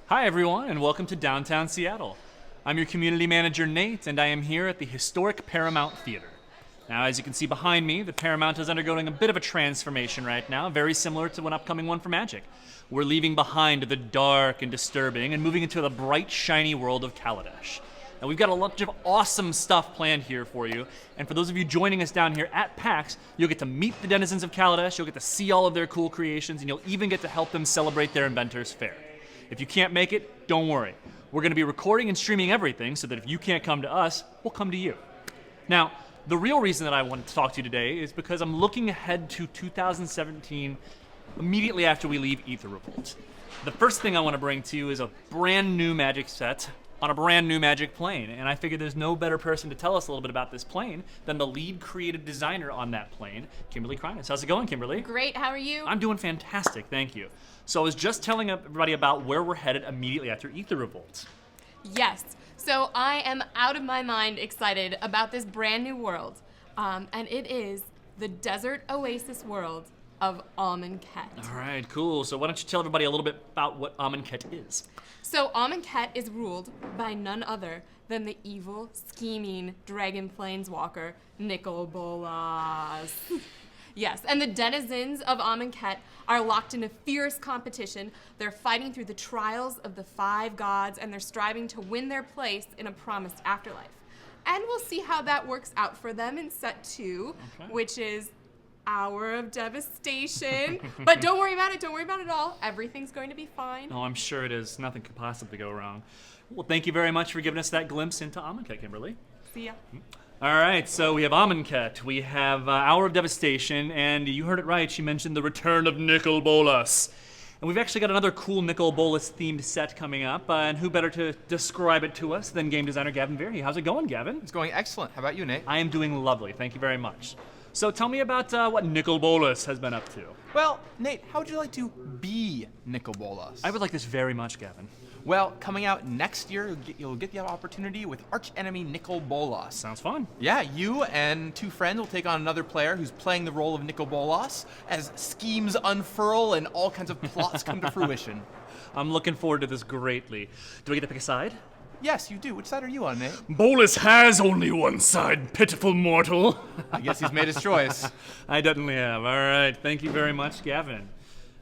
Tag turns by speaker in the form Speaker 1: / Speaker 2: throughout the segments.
Speaker 1: Hi everyone, and welcome to downtown Seattle. I'm your community manager, Nate, and I am here at the historic Paramount Theater. Now, as you can see behind me, the Paramount is undergoing a bit of a transformation right now, very similar to an upcoming one for Magic. We're leaving behind the dark and disturbing and moving into the bright, shiny world of Kaladesh. Now, we've got a bunch of awesome stuff planned here for you, and for those of you joining us down here at PAX, you'll get to meet the denizens of Kaladesh, you'll get to see all of their cool creations, and you'll even get to help them celebrate their Inventors Fair. If you can't make it, don't worry. We're going to be recording and streaming everything so that if you can't come to us, we'll come to you. Now, the real reason that I wanted to talk to you today is because I'm looking ahead to 2017 immediately after we leave Aether Revolt. The first thing I want to bring to you is a brand new Magic set on a brand new Magic plane, and I figured there's no better person to tell us a little bit about this plane than the lead creative designer on that plane, Kimberly Kreines. How's it going, Kimberly?
Speaker 2: Great, how are you?
Speaker 1: I'm doing fantastic, thank you. So I was just telling everybody about where we're headed immediately after Aether Revolt.
Speaker 2: Yes, so I am out of my mind excited about this brand new world, and it is the desert oasis world of Amonkhet.
Speaker 1: All right, cool. So why don't you tell everybody a little bit about what Amonkhet is?
Speaker 2: So Amonkhet is ruled by none other than the evil, scheming dragon planeswalker, Nicol Bolas. Yes, and the denizens of Amonkhet are locked in a fierce competition. They're fighting through the trials of the five gods, and they're striving to win their place in a promised afterlife. And we'll see how that works out for them in set 2, which is Hour of Devastation. But don't worry about it at all. Everything's going to be fine.
Speaker 1: Oh, I'm sure it is. Nothing could possibly go wrong. Well, thank you very much for giving us that glimpse into Amonkhet, Kimberly.
Speaker 2: See ya.
Speaker 1: All right, so we have Amonkhet, we have Hour of Devastation, and you heard it right, she mentioned the return of Nicol Bolas. And we've actually got another cool Nicol Bolas themed set coming up, and who better to describe it to us than game designer Gavin Verhey. How's it going, Gavin?
Speaker 3: It's going excellent. How about you, Nate?
Speaker 1: I am doing lovely, thank you very much. So tell me about what Nicol Bolas has been up to.
Speaker 3: Well, Nate, how would you like to be Nicol Bolas?
Speaker 1: I would like this very much, Gavin.
Speaker 3: Well, coming out next year, you'll get the opportunity with Archenemy Nicol Bolas.
Speaker 1: Sounds fun.
Speaker 3: Yeah, you and 2 friends will take on another player who's playing the role of Nicol Bolas as schemes unfurl and all kinds of plots come to fruition.
Speaker 1: I'm looking forward to this greatly. Do I get to pick a side?
Speaker 3: Yes, you do. Which side are you on, Nate?
Speaker 1: Bolas has only one side, pitiful mortal.
Speaker 3: I guess he's made his choice.
Speaker 1: I definitely have. All right, thank you very much, Gavin.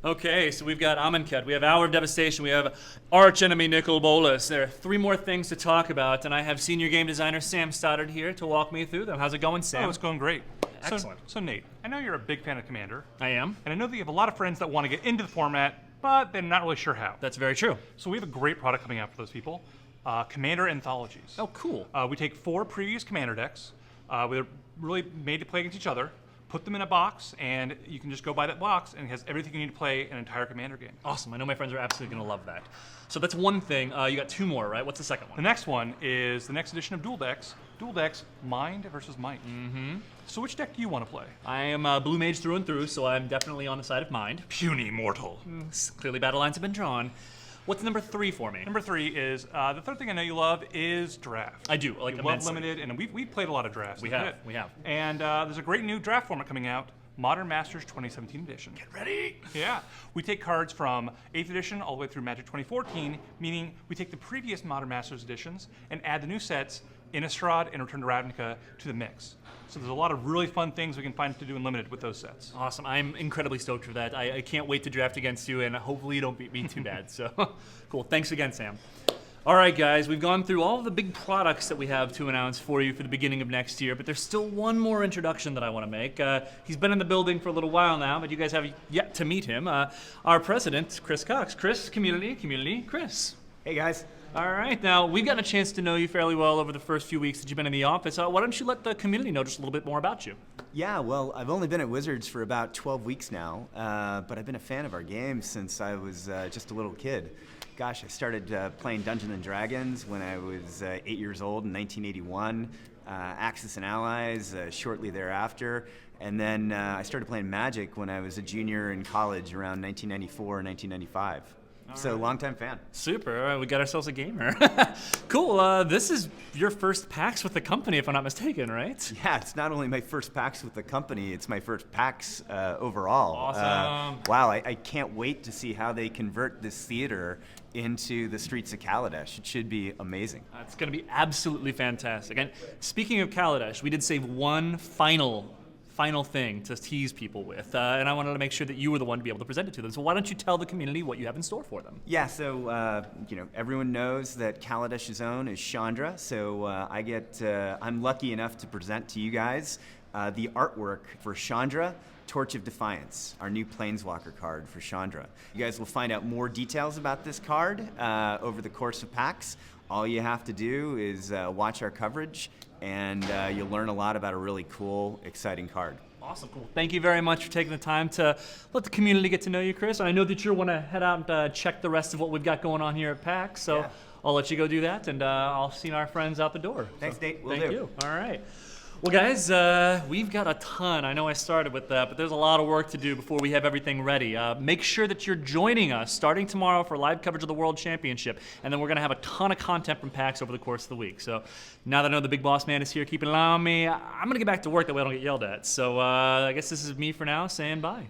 Speaker 1: Okay, so we've got Amonkhet, we have Hour of Devastation, we have Archenemy Nicol Bolas. There are 3 more things to talk about, and I have senior game designer Sam Stoddard here to walk me through them. How's it going, Sam?
Speaker 4: Oh, it's going great.
Speaker 1: Excellent.
Speaker 4: So Nate, I know you're a big fan of Commander,
Speaker 1: I am.
Speaker 4: and I know that you have a lot of friends that want to get into the format, but they're not really sure how.
Speaker 1: That's very true.
Speaker 4: So we have a great product coming out for those people, Commander Anthologies.
Speaker 1: Oh, cool.
Speaker 4: We take 4 previous Commander decks, they're really made to play against each other, put them in a box, and you can just go buy that box, and it has everything you need to play an entire Commander game.
Speaker 1: Awesome. I know my friends are absolutely going to love that. So that's one thing. You got 2 more, right? What's the second
Speaker 4: The
Speaker 1: one?
Speaker 4: next one is the next edition of Duel Decks, Duel Decks Mind versus Might. Mm-hmm. So which deck do you want to play?
Speaker 1: I am Blue Mage through and through, so I'm definitely on the side of Mind.
Speaker 4: Puny mortal.
Speaker 1: Clearly battle lines have been drawn. What's number 3 for me?
Speaker 4: Number 3 is, the third thing I know you love is draft.
Speaker 1: I do, like
Speaker 4: You love
Speaker 1: immensely.
Speaker 4: Limited, and we've played a lot of drafts.
Speaker 1: We
Speaker 4: That's
Speaker 1: have,
Speaker 4: it.
Speaker 1: we have.
Speaker 4: And there's a great new draft format coming out, Modern Masters 2017 edition.
Speaker 1: Get ready.
Speaker 4: Yeah, we take cards from 8th edition all the way through Magic 2014, meaning we take the previous Modern Masters editions and add the new sets, Innistrad and Return to Ravnica, to the mix. So there's a lot of really fun things we can find to do in Limited with those sets.
Speaker 1: Awesome. I'm incredibly stoked for that. I can't wait to draft against you, and hopefully you don't beat me too bad. So, cool. Thanks again, Sam. All right, guys, we've gone through all of the big products that we have to announce for you for the beginning of next year, but there's still one more introduction that I want to make. He's been in the building for a little while now, but you guys have yet to meet him. Our president, Chris Cox. Chris, community, Chris.
Speaker 5: Hey guys.
Speaker 1: All right, now we've gotten a chance to know you fairly well over the first few weeks that you've been in the office. Why don't you let the community know just a little bit more about you?
Speaker 5: Yeah, well, I've only been at Wizards for about 12 weeks now, but I've been a fan of our game since I was just a little kid. Gosh, I started playing Dungeons & Dragons when I was 8 years old in 1981, Axis and Allies shortly thereafter, and then I started playing Magic when I was a junior in college around 1994 and 1995. So longtime fan.
Speaker 1: Super. All right, we got ourselves a gamer. Cool. This is your first PAX with the company, if I'm not mistaken, right?
Speaker 5: Yeah, it's not only my first PAX with the company, it's my first PAX overall.
Speaker 1: Awesome.
Speaker 5: Wow, I can't wait to see how they convert this theater into the streets of Kaladesh. It should be amazing.
Speaker 1: It's going to be absolutely fantastic. And speaking of Kaladesh, we did save one final thing to tease people with, and I wanted to make sure that you were the one to be able to present it to them. So why don't you tell the community what you have in store for them?
Speaker 5: Yeah, so everyone knows that Kaladesh's own is Chandra, so I'm lucky enough to present to you guys the artwork for Chandra, Torch of Defiance, our new Planeswalker card for Chandra. You guys will find out more details about this card over the course of PAX. All you have to do is watch our coverage, and you'll learn a lot about a really cool, exciting card.
Speaker 1: Awesome, cool. Thank you very much for taking the time to let the community get to know you, Chris. And I know that you want to head out and check the rest of what we've got going on here at PAX, so
Speaker 5: Yeah.
Speaker 1: I'll let you go do that, and I'll see our friends out the door.
Speaker 5: Thanks, Nate. Will
Speaker 1: Thank
Speaker 5: do.
Speaker 1: you. All right. Well, guys, we've got a ton. I know I started with that, but there's a lot of work to do before we have everything ready. Make sure that you're joining us starting tomorrow for live coverage of the World Championship, and then we're going to have a ton of content from PAX over the course of the week. So now that I know the big boss man is here keeping an eye on me, I'm going to get back to work that way I don't get yelled at. So I guess this is me for now saying bye.